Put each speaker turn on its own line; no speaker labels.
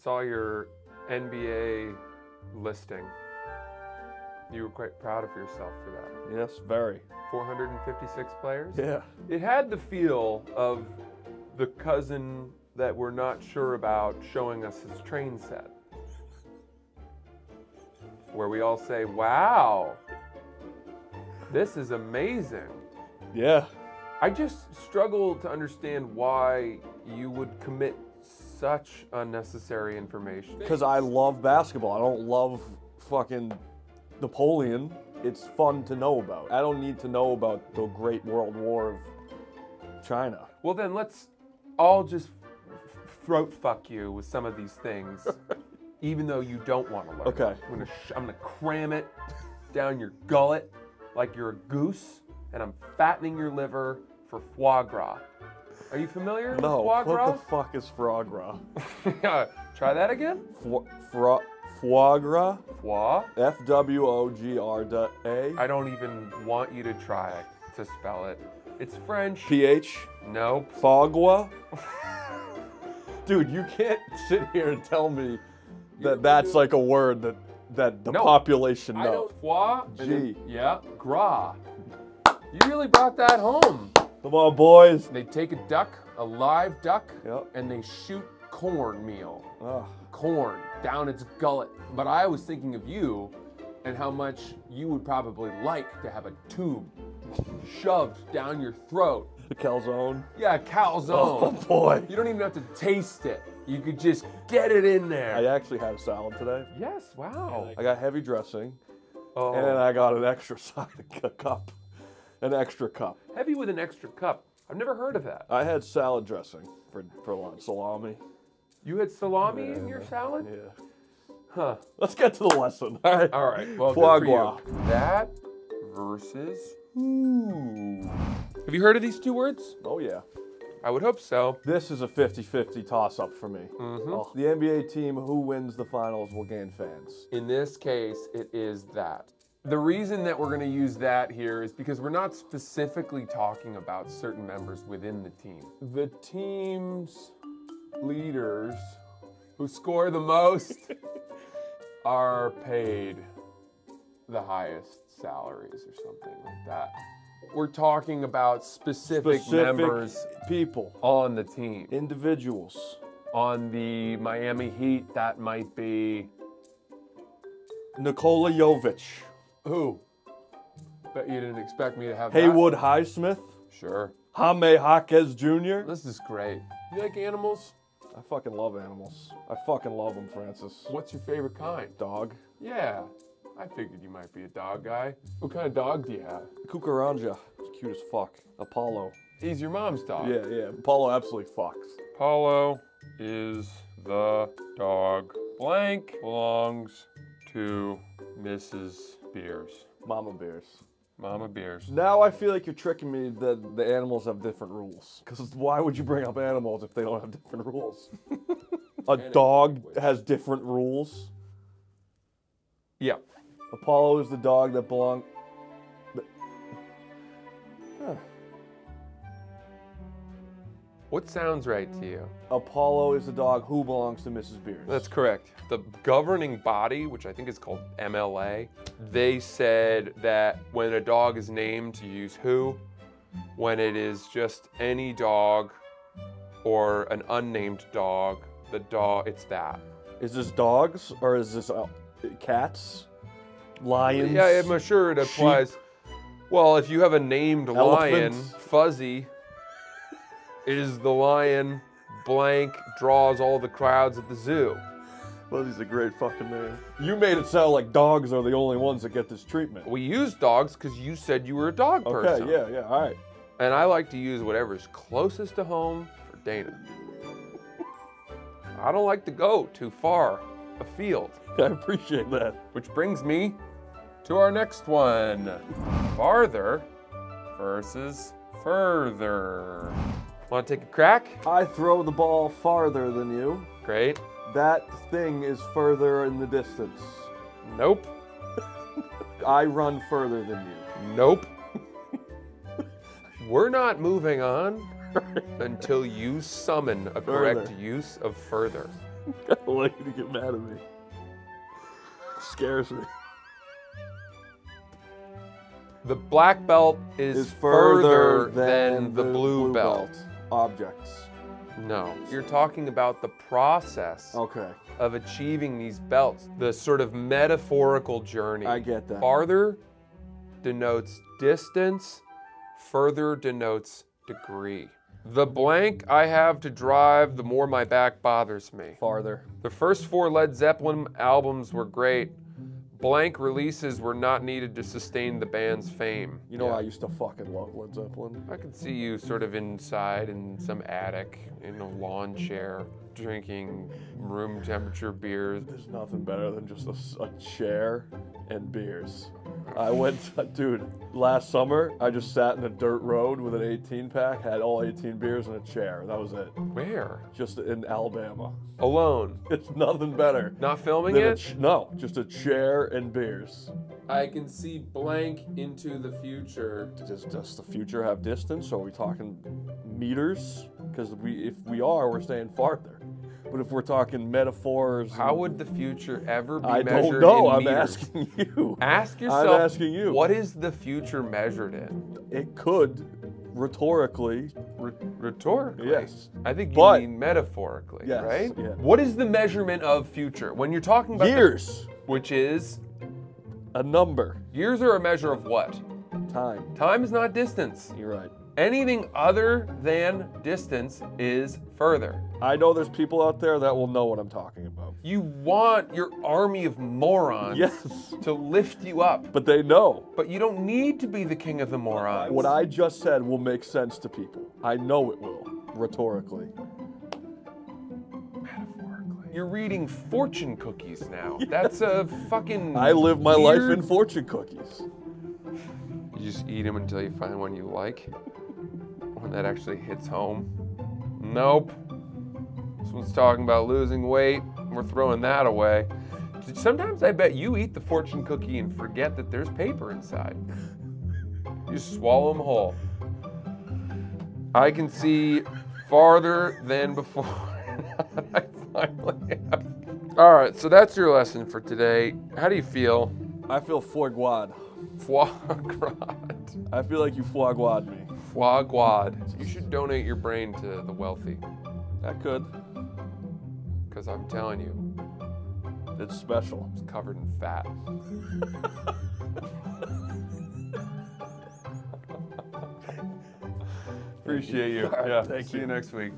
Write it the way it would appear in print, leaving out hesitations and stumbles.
Saw your NBA listing. You were quite proud of yourself for that.
Yes, very.
456 players?
Yeah.
It had the feel of the cousin that we're not sure about showing us his train set. Where we all say, wow, this is amazing.
Yeah.
I just struggle to understand why you would commit such unnecessary information.
Because I love basketball. I don't love fucking Napoleon. It's fun to know about. I don't need to know about the Great World War of China.
Well, then let's all just throat fuck you with some of these things, even though you don't want to learn.
Okay.
I'm gonna cram it down your gullet like you're a goose, and I'm fattening your liver for foie gras. Are you familiar
No,
with foie gras?
what the fuck is foie gras?
Yeah, try that again.
Foie gras?
Foie?
F-W-O-G-R-A?
I don't even want you to try to spell it. It's French.
P-H?
Nope.
Fogua? Dude, you can't sit here and tell me that that's like a word that the population
I
knows.
know foie. and then-
G.
Yeah, gras. You really brought that home.
Come on, boys.
They take a duck, a live duck,
Yep.
and they shoot cornmeal,
Ugh.
corn, down its gullet. But I was thinking of you and how much you would probably like to have a tube shoved down your throat.
The calzone.
Yeah,
Oh,
calzone.
boy.
You don't even have to taste it. You could just get it in there.
I actually had a salad today.
Yes, wow.
I got heavy dressing,
Oh,
and then I got an extra side cup. An extra cup.
heavy with an extra cup. I've never heard of that.
I had salad dressing for lunch. Salami.
You had salami in your
Yeah.
salad?
Yeah.
Huh.
Let's get to the lesson. All right.
All right. Well,
Foie
good
gras.
for you. That versus who? Have you heard of these two words?
Oh, yeah.
I would hope so.
This is a 50-50 toss-up for me.
Mhm.
Oh, the NBA team who wins the finals will gain fans.
In this case, it is that. The reason that we're going to use that here is because we're not specifically talking about certain members within the team. The team's leaders who score the most are paid the highest salaries or something like that. We're talking about specific members
people,
on the team.
individuals.
On the Miami Heat, that might be
Nikola Jovic,
who? Bet you didn't expect me to have that.
Haywood Highsmith,
Sure.
Jaime Jaquez Jr.
This is great. You like animals?
I fucking love animals. I fucking love them, Francis.
What's your favorite kind?
Dog.
Yeah, I figured you might be a dog guy. What kind of dog do you have?
Cucaranja. It's cute as fuck. Apollo.
He's your mom's dog.
Yeah, yeah. Apollo absolutely fucks.
Apollo is the dog. Blank belongs to Mrs. Beers.
Mama bears.
Mama Beers.
Now I feel like you're tricking me that the animals have different rules. Because why would you bring up animals if they don't have different rules? A dog has different rules.
Yeah.
Apollo is the dog that belongs.
What sounds right to you?
Apollo is the dog who belongs to Mrs. Beers.
That's correct. The governing body, which I think is called MLA, they said that when a dog is named, to use who. When it is just any dog or an unnamed dog, it's that.
Is this dogs or is this cats? Lions?
Yeah, I'm sure it applies. Well, if you have a named lion,
Elephants.
Fuzzy is the lion, blank draws all the crowds at the zoo.
Well, he's a great fucking name. You made it sound like dogs are the only ones that get this treatment.
We use dogs because you said you were a dog person.
Okay, yeah, all right.
And I like to use whatever's closest to home for Dana. I don't like to go too far afield.
I appreciate that.
Which brings me to our next one. Farther versus further. Want to take a crack?
I throw the ball farther than you.
Great.
That thing is further in the distance.
Nope.
I run further than you.
Nope. We're not moving on until you summon a correct use of further.
I don't like you to get mad at me. Scares me.
The black belt is further than the blue belt.
Objects.
No, you're talking about the process
Okay,
of achieving these belts, the sort of metaphorical journey.
I get that.
Farther denotes distance, further denotes degree. The blank I have to drive, the more my back bothers me.
Farther.
The first 4 Led Zeppelin albums were great. Blank releases were not needed to sustain the band's fame.
You know,
Yeah.
I used to fucking love Led Zeppelin.
I could see you sort of inside in some attic, in a lawn chair, drinking room temperature beers.
There's nothing better than just a chair and beers. I went, dude, last summer, I just sat in a dirt road with an 18 pack, had all 18 beers and a chair. That was it.
Where?
Just in Alabama.
Alone.
It's nothing better.
Not filming
than
it?
No, just a chair and beers.
I can see blank into the future.
Does the future have distance? Are we talking meters? Because if we are, we're staying farther. But if we're talking metaphors,
How would the future ever be
I
measured
don't know.
in
I'm
meters?
asking you.
Ask yourself,
I'm asking you.
what is the future measured in?
It could, rhetorically,
Rhetorically?
yes.
I think you
But-
mean metaphorically,
Yes,
right?
yeah.
What is the measurement of future? When you're talking about
Years.
which is,
A number.
years are a measure of what?
Time.
Time is not distance.
You're right.
Anything other than distance is further.
I know there's people out there that will know what I'm talking about.
You want your army of morons
Yes.
to lift you up,
But they know.
but you don't need to be the king of the morons.
What I just said will make sense to people. I know it will, rhetorically.
Metaphorically. You're reading fortune cookies now. That's a fucking.
I live my life
weird-
in fortune cookies.
You just eat them until you find one you like. One that actually hits home. Nope. This one's talking about losing weight. We're throwing that away. Sometimes I bet you eat the fortune cookie and forget that there's paper inside. You just swallow them whole. I can see farther than before. I finally have. All right, so that's your lesson for today. How do you feel?
I feel foie gras.
Foie gras.
I feel like you foie gras me.
Foie gras. You should donate your brain to the wealthy.
That could.
Because I'm telling you,
It's special.
it's covered in fat. Appreciate you.
All right,
Yeah.
thank
See
you.
you next week.